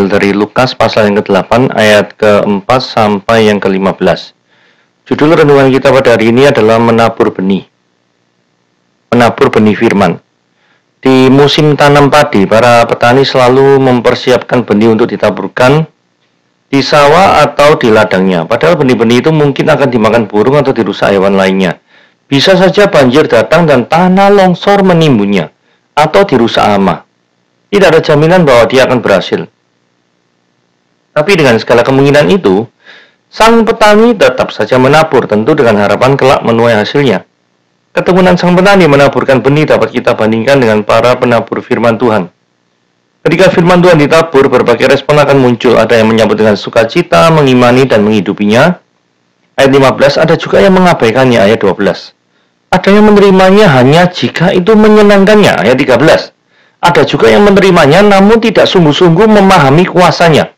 diambil dari Lukas pasal yang ke-8 ayat ke-4 sampai yang ke-15. Judul renungan kita pada hari ini adalah menabur benih. Menabur benih firman. Di musim tanam padi, para petani selalu mempersiapkan benih untuk ditaburkan di sawah atau di ladangnya. Padahal benih-benih itu mungkin akan dimakan burung atau dirusak hewan lainnya. Bisa saja banjir datang dan tanah longsor menimbunnya, atau dirusak hama. Tidak ada jaminan bahwa dia akan berhasil. Tapi dengan segala kemungkinan itu, sang petani tetap saja menabur, tentu dengan harapan kelak menuai hasilnya. Ketekunan sang petani menaburkan benih dapat kita bandingkan dengan para penabur firman Tuhan. Ketika firman Tuhan ditabur, berbagai respon akan muncul. Ada yang menyambut dengan sukacita, mengimani dan menghidupinya. Ayat 15, ada juga yang mengabaikannya. Ayat 12. Ada yang menerimanya hanya jika itu menyenangkannya. Ayat 13. Ada juga yang menerimanya namun tidak sungguh-sungguh memahami kuasanya,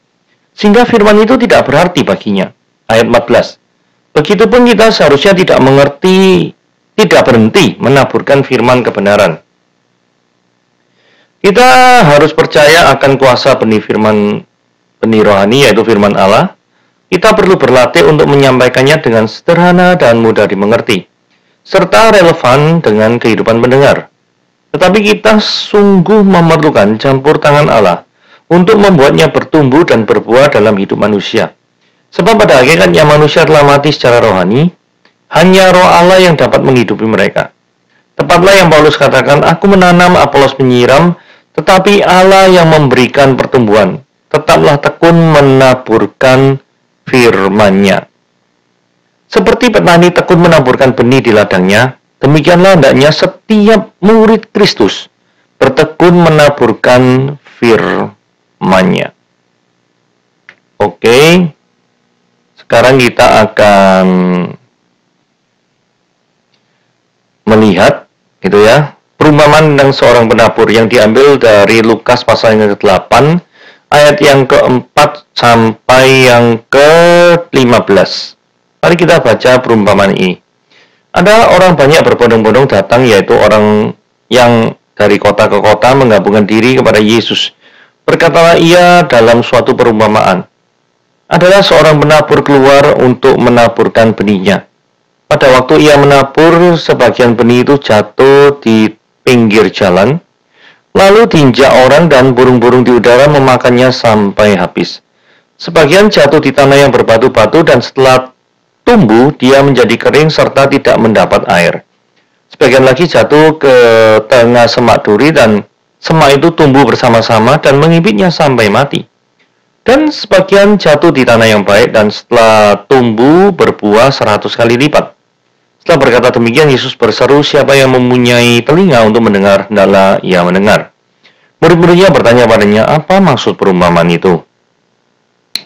sehingga firman itu tidak berarti baginya. Ayat 14. Begitupun kita seharusnya tidak berhenti menaburkan firman kebenaran. Kita harus percaya akan kuasa benih rohani, yaitu firman Allah. Kita perlu berlatih untuk menyampaikannya dengan sederhana dan mudah dimengerti, serta relevan dengan kehidupan pendengar. Tetapi kita sungguh memerlukan campur tangan Allah untuk membuatnya bertumbuh dan berbuah dalam hidup manusia. Sebab pada hakikatnya manusia telah mati secara rohani, hanya roh Allah yang dapat menghidupi mereka. Tepatlah yang Paulus katakan, aku menanam, Apolos menyiram, tetapi Allah yang memberikan pertumbuhan. Tetaplah tekun menaburkan firman-Nya. Seperti petani tekun menaburkan benih di ladangnya, demikianlah hendaknya setiap murid Kristus bertekun menaburkan firman-Nya. Oke, sekarang kita akan melihat perumpamaan tentang seorang penabur yang diambil dari Lukas pasal yang ke-8 ayat yang ke-4 sampai yang ke-15. Mari kita baca perumpamaan ini. Ada orang banyak berbondong-bondong datang, yaitu orang yang dari kota ke kota menggabungkan diri kepada Yesus. Berkatalah ia dalam suatu perumpamaan. Adalah seorang penabur keluar untuk menaburkan benihnya. Pada waktu ia menabur, sebagian benih itu jatuh di pinggir jalan, lalu diinjak orang dan burung-burung di udara memakannya sampai habis. Sebagian jatuh di tanah yang berbatu-batu dan setelah tumbuh, dia menjadi kering serta tidak mendapat air. Sebagian lagi jatuh ke tengah semak duri dan semak itu tumbuh bersama-sama dan mengimpitnya sampai mati. Dan sebagian jatuh di tanah yang baik dan setelah tumbuh berbuah 100 kali lipat. Setelah berkata demikian, Yesus berseru, siapa yang mempunyai telinga untuk mendengar, hendaklah ia mendengar. Murid-muridnya bertanya padanya, apa maksud perumpamaan itu?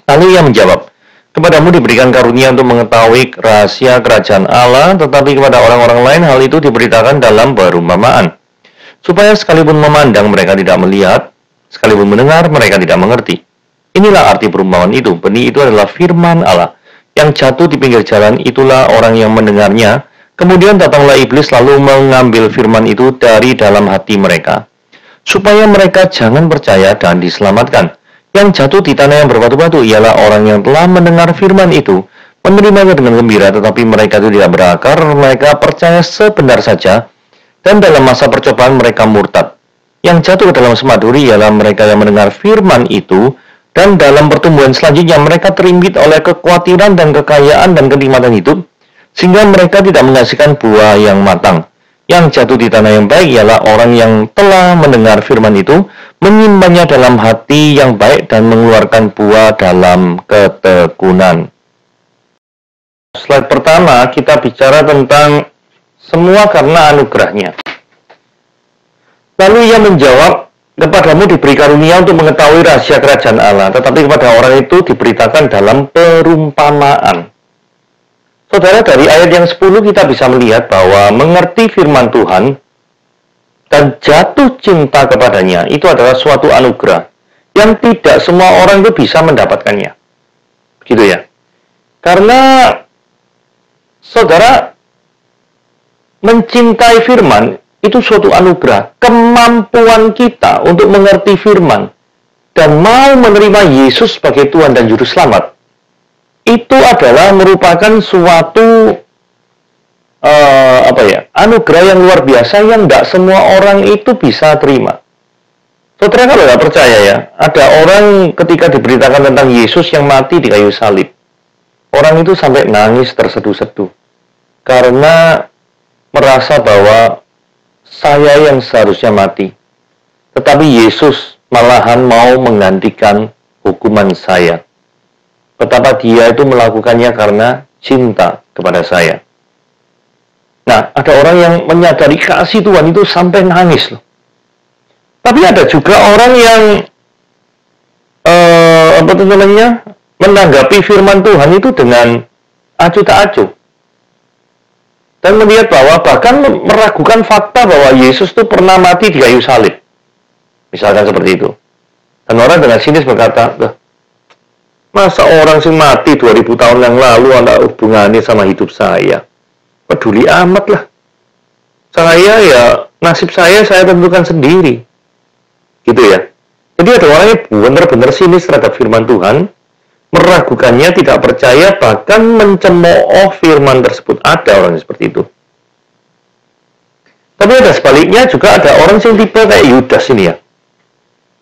Lalu ia menjawab, kepadamu diberikan karunia untuk mengetahui rahasia kerajaan Allah, tetapi kepada orang-orang lain hal itu diberitakan dalam perumpamaan, supaya sekalipun memandang mereka tidak melihat, sekalipun mendengar mereka tidak mengerti. Inilah arti perumpamaan itu. Benih itu adalah firman Allah yang jatuh di pinggir jalan, itulah orang yang mendengarnya. Kemudian datanglah iblis lalu mengambil firman itu dari dalam hati mereka, supaya mereka jangan percaya dan diselamatkan. Yang jatuh di tanah yang berbatu-batu ialah orang yang telah mendengar firman itu, menerimanya dengan gembira, tetapi mereka itu tidak berakar, mereka percaya sebentar saja, dan dalam masa percobaan mereka murtad. Yang jatuh ke dalam semak duri ialah mereka yang mendengar firman itu, dan dalam pertumbuhan selanjutnya mereka terimpit oleh kekhawatiran dan kekayaan dan kenikmatan hidup, sehingga mereka tidak menghasilkan buah yang matang. Yang jatuh di tanah yang baik ialah orang yang telah mendengar firman itu, menyimpannya dalam hati yang baik dan mengeluarkan buah dalam ketekunan. Slide pertama kita bicara tentang semua karena anugerahnya. Lalu ia menjawab, kepadamu diberi karunia untuk mengetahui rahasia kerajaan Allah, tetapi kepada orang itu diberitakan dalam perumpamaan. Saudara, dari ayat yang 10 kita bisa melihat bahwa mengerti firman Tuhan dan jatuh cinta kepadanya itu adalah suatu anugerah yang tidak semua orang itu bisa mendapatkannya. Gitu ya. Karena saudara, mencintai firman itu suatu anugerah. Kemampuan kita untuk mengerti firman dan mau menerima Yesus sebagai Tuhan dan Juru Selamat, itu adalah merupakan suatu anugerah yang luar biasa yang tidak semua orang itu bisa terima. Saudara kalau nggak percaya ya, ada orang ketika diberitakan tentang Yesus yang mati di kayu salib, orang itu sampai nangis terseduh-seduh karena merasa bahwa saya yang seharusnya mati, tetapi Yesus malahan mau menggantikan hukuman saya. Betapa dia itu melakukannya karena cinta kepada saya. Nah, ada orang yang menyadari kasih Tuhan itu sampai nangis loh. Tapi ada juga orang yang menanggapi firman Tuhan itu dengan acuh tak acuh. Dan melihat bahwa bahkan meragukan fakta bahwa Yesus itu pernah mati di kayu salib. Misalkan seperti itu. Dan orang dengan sinis berkata, masa orang sih mati 2000 tahun yang lalu ada hubungannya sama hidup saya? Peduli amat lah. Saya ya, nasib saya tentukan sendiri. Gitu ya. Jadi ada orang yang benar-benar sinis terhadap firman Tuhan, meragukannya, tidak percaya, bahkan mencemooh firman tersebut. Ada orang seperti itu. Tapi ada sebaliknya juga ada orang yang tipe kayak Yudas ini ya.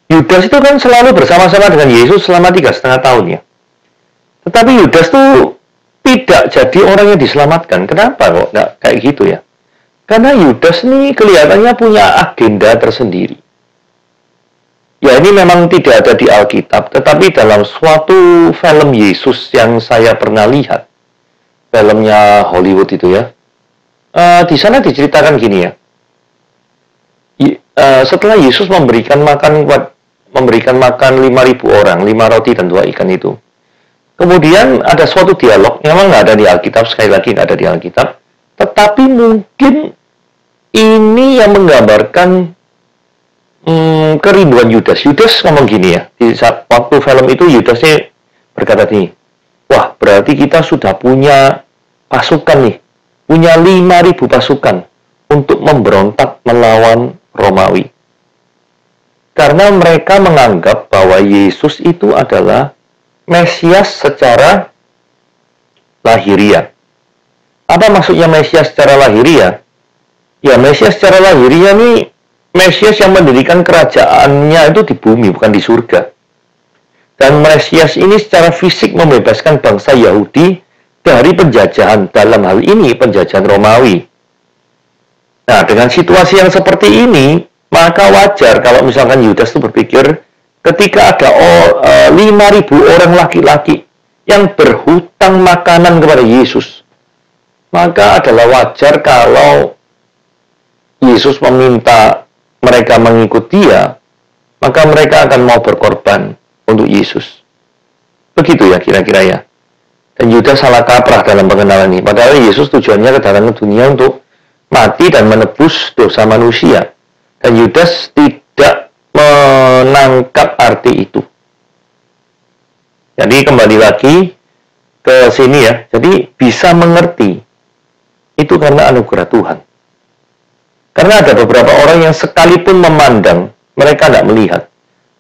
Yudas itu kan selalu bersama-sama dengan Yesus selama 3,5 tahun ya. Tetapi Yudas tuh tidak jadi orang yang diselamatkan. Kenapa kok nggak kayak gitu ya? Karena Yudas ini kelihatannya punya agenda tersendiri. Ya ini memang tidak ada di Alkitab, tetapi dalam suatu film Yesus yang saya pernah lihat, filmnya Hollywood itu ya, di sana diceritakan gini ya. Setelah Yesus memberikan makan 5.000 orang, 5 roti dan 2 ikan itu. Kemudian ada suatu dialog, memang nggak ada di Alkitab, sekali lagi nggak ada di Alkitab, tetapi mungkin ini yang menggambarkan kerinduan Yudas. Yudas ngomong gini ya, di saat waktu film itu Yudasnya berkata gini, wah berarti kita sudah punya pasukan nih, punya 5.000 pasukan untuk memberontak melawan Romawi. Karena mereka menganggap bahwa Yesus itu adalah Mesias secara lahiriah. Apa maksudnya Mesias secara lahiriah? Ya, Mesias secara lahiriah ini Mesias yang mendirikan kerajaannya itu di bumi, bukan di surga. Dan Mesias ini secara fisik membebaskan bangsa Yahudi dari penjajahan, dalam hal ini penjajahan Romawi. Nah, dengan situasi yang seperti ini, maka wajar kalau misalkan Yudas itu berpikir, ketika ada 5.000 orang laki-laki yang berhutang makanan kepada Yesus, maka adalah wajar kalau Yesus meminta mereka mengikut dia, maka mereka akan mau berkorban untuk Yesus. Begitu ya kira-kira ya. Dan Yudas salah kaprah dalam pengenalan ini. Padahal Yesus tujuannya kedatangan ke dunia untuk mati dan menebus dosa manusia. Dan Yudas tidak menangkap arti itu. Jadi kembali lagi ke sini ya. Jadi bisa mengerti itu karena anugerah Tuhan. Karena ada beberapa orang yang sekalipun memandang, mereka tidak melihat.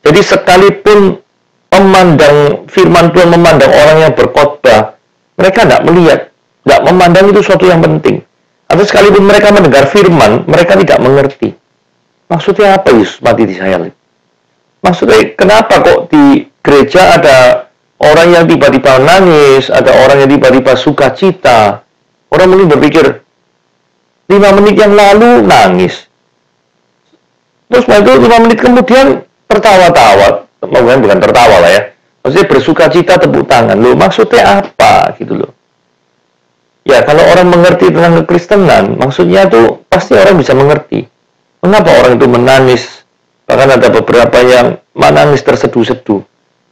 Jadi sekalipun memandang firman Tuhan, memandang orang yang berkhotbah, mereka tidak melihat, tidak memandang itu suatu yang penting. Atau sekalipun mereka mendengar firman, mereka tidak mengerti. Maksudnya apa Yesus mati di salib? Maksudnya kenapa kok di gereja ada orang yang tiba-tiba nangis, ada orang yang tiba-tiba sukacita. Orang mungkin berpikir, 5 menit yang lalu nangis. Terus itu 5 menit kemudian tertawa-tawa. Bukan tertawa lah ya. Maksudnya bersukacita, tepuk tangan. Loh, maksudnya apa gitu loh. Ya, kalau orang mengerti tentang kekristenan, maksudnya tuh pasti orang bisa mengerti. Mengapa orang itu menangis? Bahkan ada beberapa yang menangis terseduh-seduh.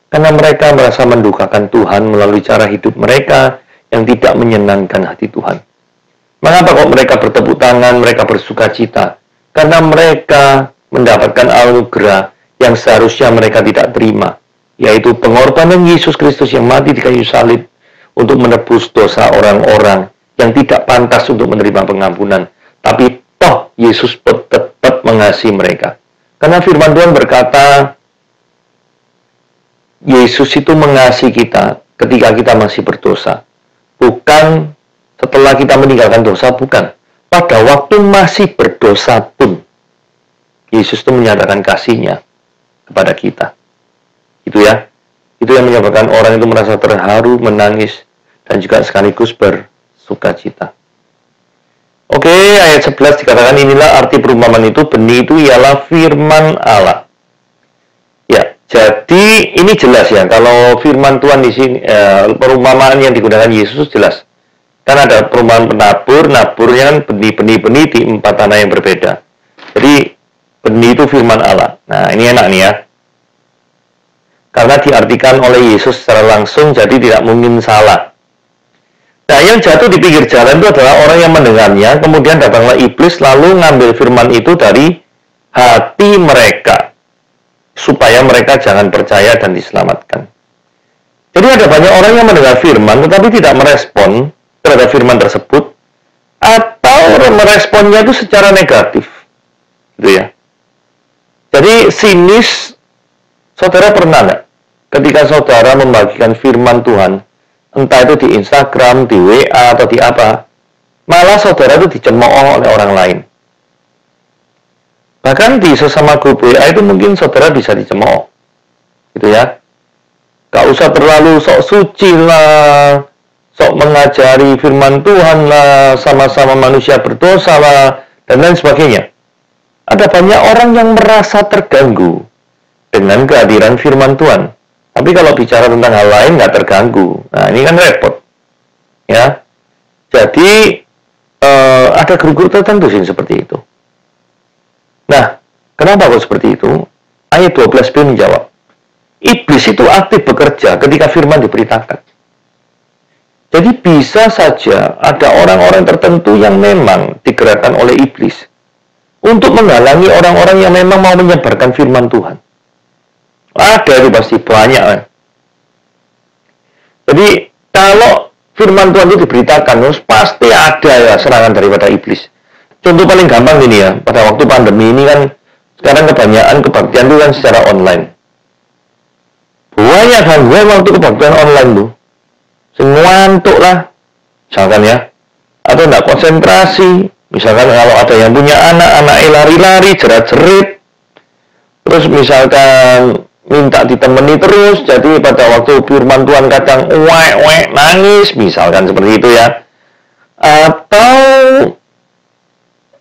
Karena mereka merasa mendukakan Tuhan melalui cara hidup mereka yang tidak menyenangkan hati Tuhan. Mengapa kok mereka bertepuk tangan, mereka bersukacita? Karena mereka mendapatkan anugerah yang seharusnya mereka tidak terima, yaitu pengorbanan Yesus Kristus yang mati di kayu salib untuk menebus dosa orang-orang yang tidak pantas untuk menerima pengampunan. Tapi toh Yesus tetap mengasihi mereka. Karena firman Tuhan berkata, Yesus itu mengasihi kita ketika kita masih berdosa. Bukan setelah kita meninggalkan dosa, bukan. Pada waktu masih berdosa pun, Yesus itu menyatakan kasih-Nya kepada kita. Itu ya. Itu yang menyebabkan orang itu merasa terharu, menangis, dan juga sekaligus bersukacita. Oke, ayat 11 dikatakan inilah arti perumpamaan itu, benih itu ialah firman Allah. Ya, jadi ini jelas ya, kalau firman Tuhan di sini, perumpamaan yang digunakan Yesus jelas. Kan ada perumpamaan penabur, naburnya kan benih-benih di 4 tanah yang berbeda. Jadi, benih itu firman Allah. Nah, ini enak nih ya. Karena diartikan oleh Yesus secara langsung, jadi tidak mungkin salah. Nah, yang jatuh di pinggir jalan itu adalah orang yang mendengarnya, kemudian datanglah iblis lalu ngambil firman itu dari hati mereka, supaya mereka jangan percaya dan diselamatkan. Jadi ada banyak orang yang mendengar firman, tetapi tidak merespon terhadap firman tersebut, atau meresponnya itu secara negatif. Gitu ya. Jadi sinis, saudara pernah nggak? Ketika saudara membagikan firman Tuhan, entah itu di Instagram, di WA, atau di apa, malah saudara itu dicemooh oleh orang lain. Bahkan di sesama grup WA itu mungkin saudara bisa dicemooh. Gitu ya. Gak usah terlalu sok suci lah, sok mengajari firman Tuhan lah, sama-sama manusia berdosa lah, dan lain sebagainya. Ada banyak orang yang merasa terganggu dengan kehadiran firman Tuhan. Tapi kalau bicara tentang hal lain nggak terganggu. Nah, ini kan repot. Ya. Jadi, ada grup-grup tertentu sih seperti itu. Nah, kenapa kok seperti itu? Ayat 12b menjawab. Iblis itu aktif bekerja ketika firman diberitakan. Jadi bisa saja ada orang-orang tertentu yang memang digerakkan oleh iblis untuk menghalangi orang-orang yang memang mau menyebarkan firman Tuhan. Ada itu pasti banyak. Jadi kalau firman Tuhan itu diberitakan, pasti ada ya serangan daripada iblis. Contoh paling gampang ini ya, pada waktu pandemi ini kan sekarang kebanyakan kebaktian itu kan secara online. Banyak gangguan waktu kebaktian online tuh. Ngantuk lah, misalkan ya, atau tidak konsentrasi. Misalkan kalau ada yang punya anak-anaknya lari-lari, jerat-jerit. Terus misalkan minta ditemani terus, jadi pada waktu firman Tuhan kadang nangis, misalkan seperti itu ya. Atau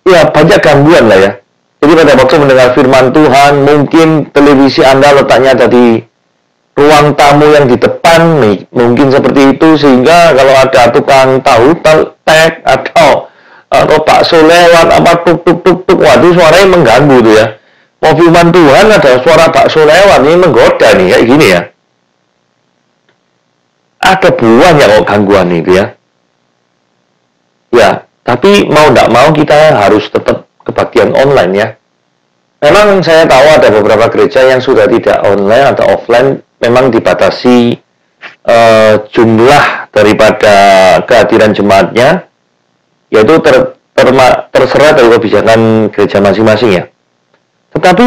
ya banyak gangguan lah ya. Jadi pada waktu mendengar firman Tuhan, mungkin televisi Anda letaknya ada di ruang tamu yang di depan, mungkin seperti itu, sehingga kalau ada tukang tahu tek atau bakso lewat apa tuk, waduh suaranya mengganggu tuh ya. Mau firman Tuhan ada suara bakso lewat, ini menggoda nih, kayak gini ya. Ada banyak kok gangguan itu ya. Ya, tapi mau tidak mau kita harus tetap kebaktian online ya. Memang saya tahu ada beberapa gereja yang sudah tidak online atau offline, memang dibatasi jumlah daripada kehadiran jemaatnya, yaitu terserah dari kebijakan gereja masing-masing ya. Tetapi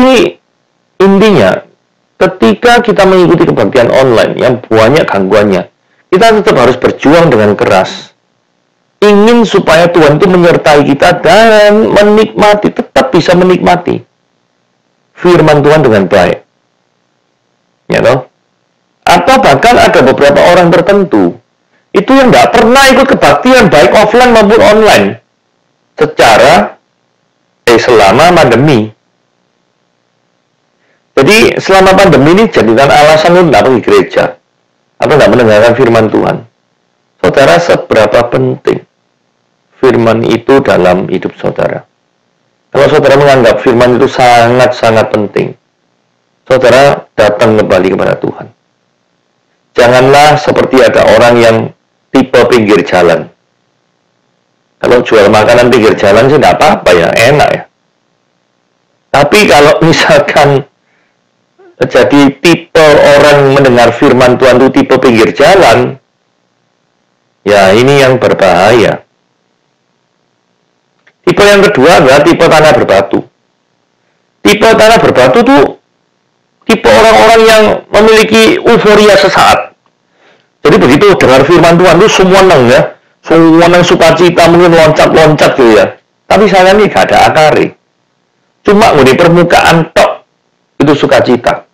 intinya, ketika kita mengikuti kebaktian online yang banyak gangguannya, kita tetap harus berjuang dengan keras. Ingin supaya Tuhan itu menyertai kita dan menikmati, tetap bisa menikmati firman Tuhan dengan baik. Ya toh? Atau bahkan ada beberapa orang tertentu, itu yang nggak pernah ikut kebaktian, baik offline maupun online, selama pandemi. Jadi selama pandemi ini jadikan alasan untuk tidak pergi gereja atau tidak mendengarkan firman Tuhan. Saudara, seberapa penting firman itu dalam hidup saudara? Kalau saudara menganggap firman itu sangat-sangat penting, saudara datang kembali kepada Tuhan. Janganlah seperti ada orang yang tipe pinggir jalan. Kalau jual makanan pinggir jalan sih tidak apa-apa ya, enak ya. Tapi kalau misalkan jadi tipe orang mendengar firman Tuhan itu tipe pinggir jalan, ya ini yang berbahaya. Tipe yang kedua adalah tipe tanah berbatu. Tipe tanah berbatu tuh tipe orang orang-orang yang memiliki euforia sesaat. Jadi begitu dengar firman Tuhan itu semua senang ya. Semua yang sukacita, mungkin loncat-loncat gitu ya. Tapi saya ini gak ada akari. Cuma di permukaan tok itu sukacita.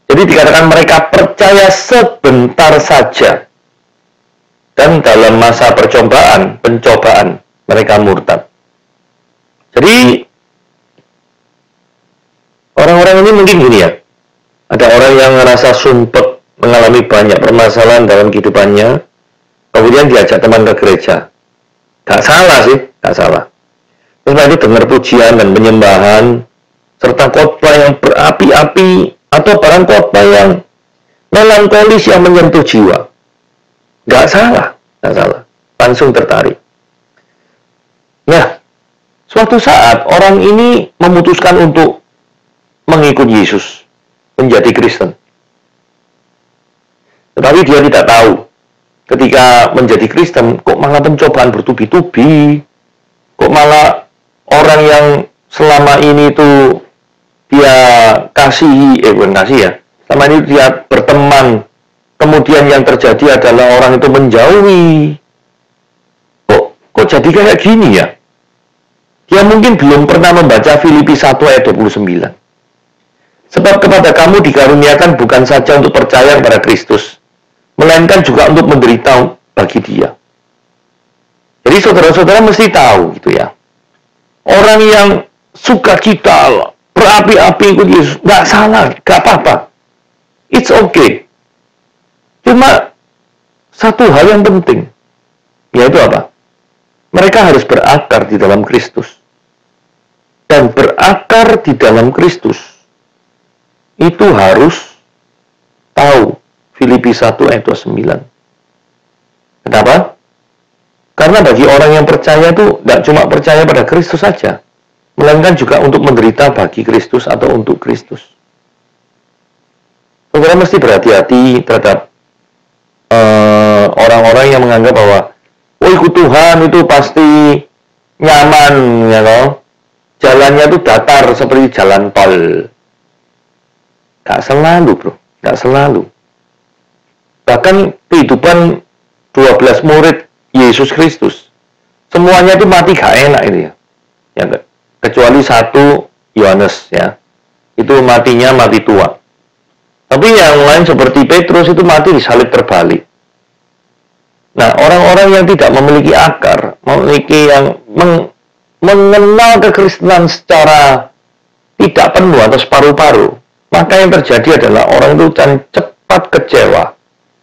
Jadi dikatakan mereka percaya sebentar saja. Dan dalam masa pencobaan, mereka murtad. Jadi orang-orang ini mungkin gini ya. Ada orang yang ngerasa sumpek, mengalami banyak permasalahan dalam kehidupannya, kemudian diajak teman ke gereja. Gak salah sih, gak salah. Terus nanti dengar pujian dan penyembahan, serta khotbah yang berapi-api, atau barang khotbah yang melankolis yang menyentuh jiwa. Gak salah, gak salah. Langsung tertarik. Nah, suatu saat orang ini memutuskan untuk mengikut Yesus, menjadi Kristen. Tetapi dia tidak tahu, ketika menjadi Kristen, kok malah pencobaan bertubi-tubi, kok malah orang yang selama ini itu dia bukan kasih ya, selama ini dia berteman, kemudian yang terjadi adalah orang itu menjauhi. Kok jadi kayak gini ya? Dia mungkin belum pernah membaca Filipi 1 ayat 29. Sebab kepada kamu dikaruniakan bukan saja untuk percaya kepada Kristus, melainkan juga untuk menderita bagi Dia. Jadi saudara-saudara mesti tahu gitu ya. Orang yang suka cita, berapi-api ikut Yesus, nggak salah, nggak apa-apa. It's okay. Cuma satu hal yang penting, yaitu apa? Mereka harus berakar di dalam Kristus. Dan berakar di dalam Kristus, itu harus tahu Filipi 1 ayat 29. Kenapa? Karena bagi orang yang percaya itu tidak cuma percaya pada Kristus saja, melainkan juga untuk menderita bagi Kristus atau untuk Kristus. Saudara mesti berhati-hati terhadap orang-orang yang menganggap bahwa ikut Tuhan itu pasti nyaman, ya loh. Jalannya itu datar seperti jalan tol. Gak selalu, bro. Gak selalu. Bahkan kehidupan 12 murid Yesus Kristus, semuanya itu mati gak enak itu ya. Kecuali satu Yohanes ya. Itu matinya mati tua. Tapi yang lain seperti Petrus itu mati disalib terbalik. Nah, orang-orang yang tidak memiliki akar, memiliki yang mengenal kekristenan secara tidak penuh atau separuh-paruh, maka yang terjadi adalah orang itu cepat kecewa.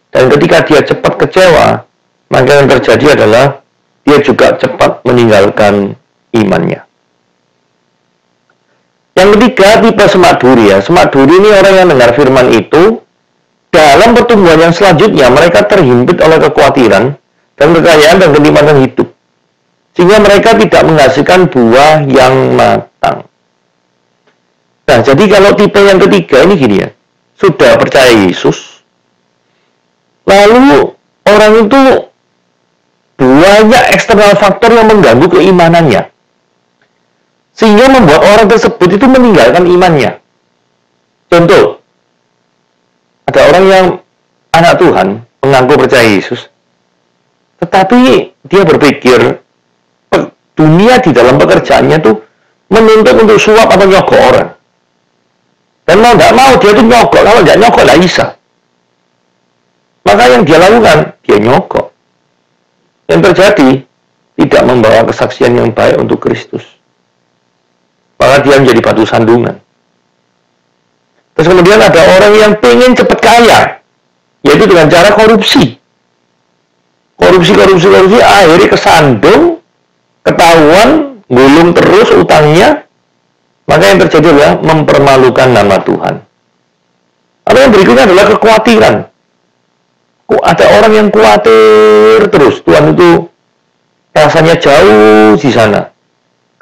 Dan ketika dia cepat kecewa, maka yang terjadi adalah dia juga cepat meninggalkan imannya. Yang ketiga, tipe semak duri ya. Semak duri ini orang yang dengar firman itu, dalam pertumbuhan yang selanjutnya, mereka terhimpit oleh kekhawatiran dan kekayaan dan kenikmatan hidup. Sehingga mereka tidak menghasilkan buah yang matang. Nah, jadi kalau tipe yang ketiga ini gini ya, sudah percaya Yesus, lalu orang itu banyak eksternal faktor yang mengganggu keimanannya. Sehingga membuat orang tersebut itu meninggalkan imannya. Contoh, ada orang yang anak Tuhan, mengaku percaya Yesus, tetapi dia berpikir dunia di dalam pekerjaannya tuh menuntut untuk suap atau nyogok orang. Dan mau nggak mau dia tuh nyogok, kalau nggak nyogok nggak bisa. Maka yang dia lakukan, dia nyogok. Yang terjadi, tidak membawa kesaksian yang baik untuk Kristus. Maka dia menjadi batu sandungan. Terus kemudian ada orang yang pengen cepat kaya, yaitu dengan cara korupsi. Korupsi, akhirnya kesandung, ketahuan, gulung terus utangnya, maka yang terjadi adalah mempermalukan nama Tuhan. Atau yang berikutnya adalah kekhawatiran. Kok ada orang yang khawatir terus, Tuhan itu rasanya jauh di sana.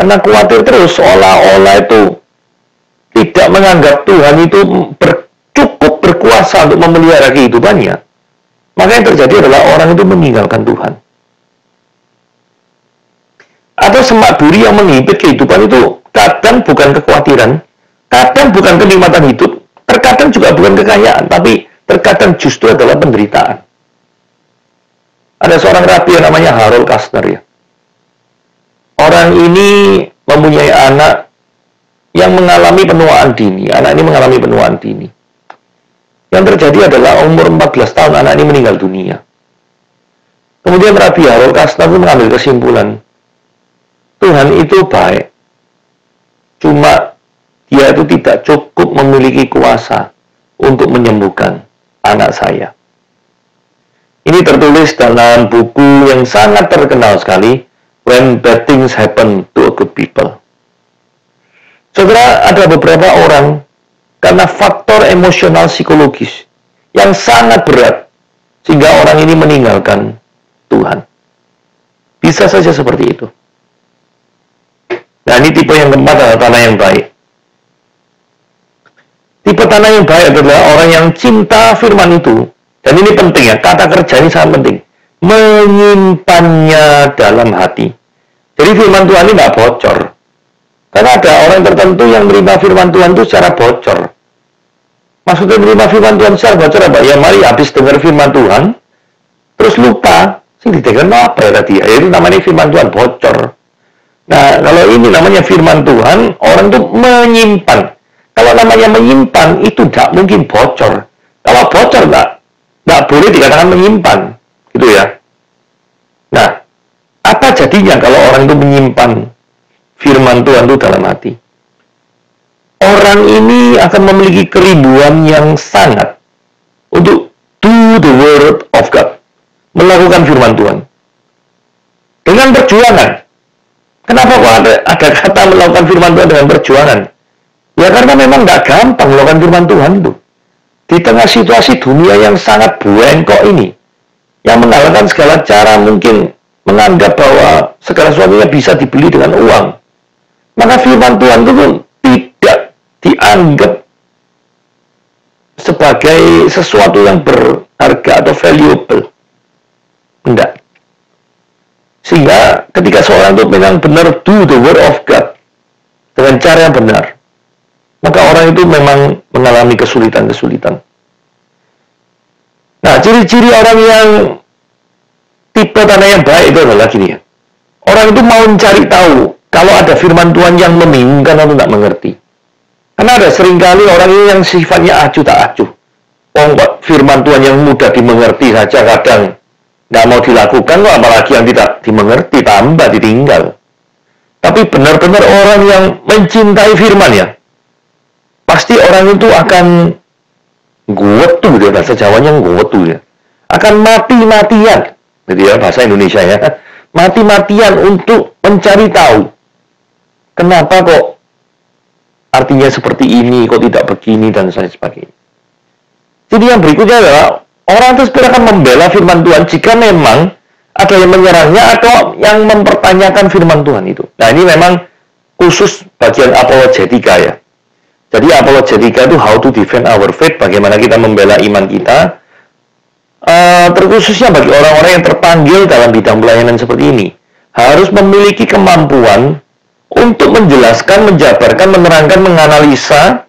Karena khawatir terus, seolah-olah itu tidak menganggap Tuhan itu cukup berkuasa untuk memelihara kehidupannya. Maka yang terjadi adalah orang itu meninggalkan Tuhan. Atau semak duri yang menghimpit kehidupan itu kadang bukan kekhawatiran, kadang bukan kenikmatan hidup, Terkadang juga bukan kekayaan, tapi terkadang justru adalah penderitaan. Ada seorang rabi yang namanya Harold Kastner ya. Orang ini mempunyai anak yang mengalami penuaan dini. Anak ini mengalami penuaan dini. Yang terjadi adalah umur 14 tahun anak ini meninggal dunia. Kemudian Rabi Harold Kastner itu mengambil kesimpulan, Tuhan itu baik. Cuma dia itu tidak cukup memiliki kuasa untuk menyembuhkan anak saya. Ini tertulis dalam buku yang sangat terkenal sekali, When Bad Things Happen to a Good People. Saudara, ada beberapa orang karena faktor emosional psikologis yang sangat berat, sehingga orang ini meninggalkan Tuhan. Bisa saja seperti itu. Nah, ini tipe yang keempat adalah tanah yang baik. Tipe tanah yang baik adalah orang yang cinta firman itu. Dan ini penting ya, kata kerja ini sangat penting. Menyimpannya dalam hati. Jadi firman Tuhan ini tidak bocor. Karena ada orang tertentu yang menerima firman Tuhan itu secara bocor. Maksudnya menerima firman Tuhan secara bocor apa? Ya mari habis dengar firman Tuhan, terus lupa. Sing didengar apa ya tadi? Ya, itu namanya firman Tuhan bocor. Nah, kalau ini namanya firman Tuhan, orang itu menyimpan. Kalau namanya menyimpan, itu tidak mungkin bocor. Kalau bocor, tidak boleh dikatakan menyimpan. Gitu ya. Nah, apa jadinya kalau orang itu menyimpan firman Tuhan itu dalam hati? Orang ini akan memiliki kerinduan yang sangat untuk do the word of God. Melakukan firman Tuhan. Dengan perjuangan. Kenapa kok ada kata melakukan firman Tuhan dengan perjuangan? Ya karena memang nggak gampang melakukan firman Tuhan itu. Di tengah situasi dunia yang sangat bengkok ini, yang mengalahkan segala cara mungkin menganggap bahwa segala sesuatunya bisa dibeli dengan uang, maka firman Tuhan itu pun tidak dianggap sebagai sesuatu yang berharga atau valuable. Enggak. Sehingga ketika seorang itu memang benar do the word of God dengan cara yang benar, maka orang itu memang mengalami kesulitan-kesulitan. Nah, ciri-ciri orang yang tipe tanah yang baik itu adalah gini ya. Orang itu mau mencari tahu kalau ada firman Tuhan yang membingungkan atau tidak mengerti. Karena ada seringkali orang ini yang sifatnya acuh tak acuh. Firman Tuhan yang mudah dimengerti saja kadang nggak mau dilakukan, kok apalagi yang tidak dimengerti, tambah ditinggal. Tapi benar-benar orang yang mencintai firman ya, pasti orang itu akan guwetu ya, bahasa Jawanya guwetu ya. Akan mati-matian, gitu ya bahasa Indonesia ya. Mati-matian untuk mencari tahu. Kenapa kok artinya seperti ini, kok tidak begini, dan sebagainya. Jadi yang berikutnya adalah orang itu sebenarnya akan membela firman Tuhan jika memang ada yang menyerangnya atau yang mempertanyakan firman Tuhan itu. Nah ini memang khusus bagian apologetika ya. Jadi apologetika itu how to defend our faith, bagaimana kita membela iman kita. Terkhususnya bagi orang-orang yang terpanggil dalam bidang pelayanan seperti ini, harus memiliki kemampuan untuk menjelaskan, menjabarkan, menerangkan, menganalisa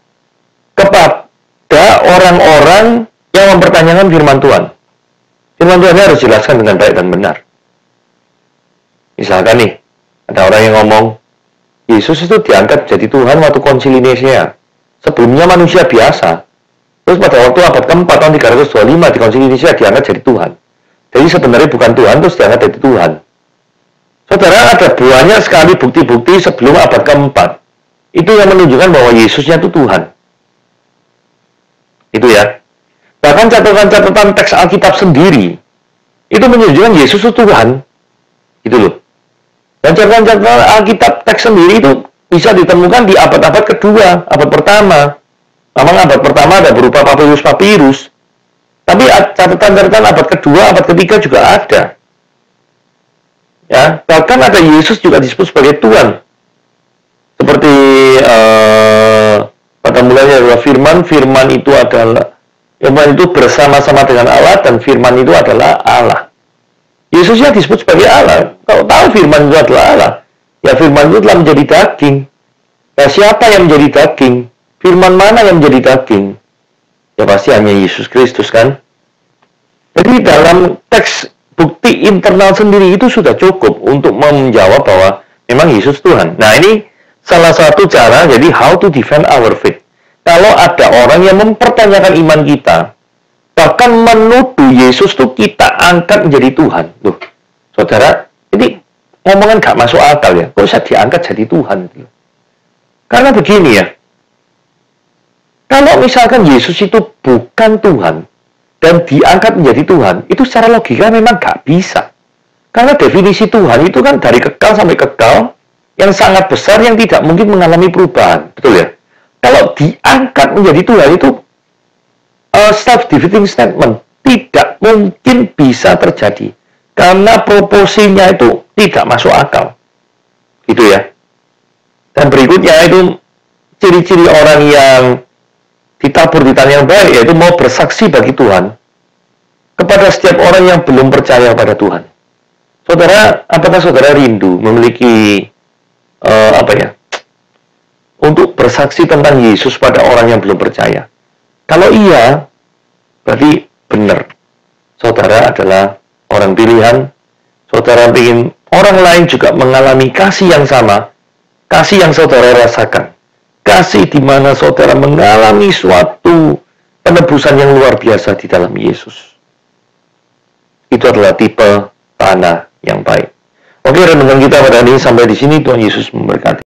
kepada orang-orang yang mempertanyakan firman Tuhan. Firman Tuhan harus dijelaskan dengan baik dan benar. Misalkan nih, ada orang yang ngomong, Yesus itu diangkat jadi Tuhan waktu konsili Nisea. Sebelumnya manusia biasa. Terus pada waktu abad keempat tahun 325 di konsili Nisea diangkat jadi Tuhan. Jadi sebenarnya bukan Tuhan, terus diangkat jadi Tuhan. Saudara, ada banyak sekali bukti-bukti sebelum abad keempat. Itu yang menunjukkan bahwa Yesusnya itu Tuhan. Itu ya. Bahkan catatan-catatan teks Alkitab sendiri, itu menunjukkan Yesus itu Tuhan. Gitu loh. Dan catatan-catatan Alkitab teks sendiri itu bisa ditemukan di abad-abad kedua, abad pertama. Memang abad pertama ada berupa papirus-papirus. Tapi catatan-catatan abad kedua, abad ketiga juga ada. Ya, bahkan ada Yesus juga disebut sebagai Tuhan. Seperti pada mulanya adalah firman itu adalah firman itu bersama-sama dengan Allah dan firman itu adalah Allah. Yesusnya disebut sebagai Allah. Kalau tahu firman itu adalah Allah, ya firman itu telah menjadi daging. Nah, siapa yang menjadi daging? Firman mana yang menjadi daging? Ya pasti hanya Yesus Kristus kan. Jadi dalam teks bukti internal sendiri itu sudah cukup untuk menjawab bahwa memang Yesus Tuhan. Nah ini salah satu cara, jadi how to defend our faith. Kalau ada orang yang mempertanyakan iman kita, bahkan menuduh Yesus tuh kita angkat menjadi Tuhan. Loh, saudara, ini ngomongan gak masuk akal ya. Kok bisa diangkat jadi Tuhan? Karena begini ya, kalau misalkan Yesus itu bukan Tuhan, dan diangkat menjadi Tuhan, itu secara logika memang gak bisa. Karena definisi Tuhan itu kan dari kekal sampai kekal, yang sangat besar yang tidak mungkin mengalami perubahan. Betul ya? Kalau diangkat menjadi Tuhan itu self-defeating statement. Tidak mungkin bisa terjadi. Karena proporsinya itu tidak masuk akal. Gitu ya. Dan berikutnya itu ciri-ciri orang yang ditabur di tanah yang baik, yaitu mau bersaksi bagi Tuhan kepada setiap orang yang belum percaya pada Tuhan. Saudara, apakah saudara rindu memiliki untuk bersaksi tentang Yesus pada orang yang belum percaya? Kalau iya, berarti benar. Saudara adalah orang pilihan. Saudara ingin orang lain juga mengalami kasih yang sama, kasih yang saudara rasakan. Kasih di mana saudara mengalami suatu penebusan yang luar biasa di dalam Yesus. Itu adalah tipe tanah yang baik. Oke, renungan kita pada hari ini sampai di sini. Tuhan Yesus memberkati.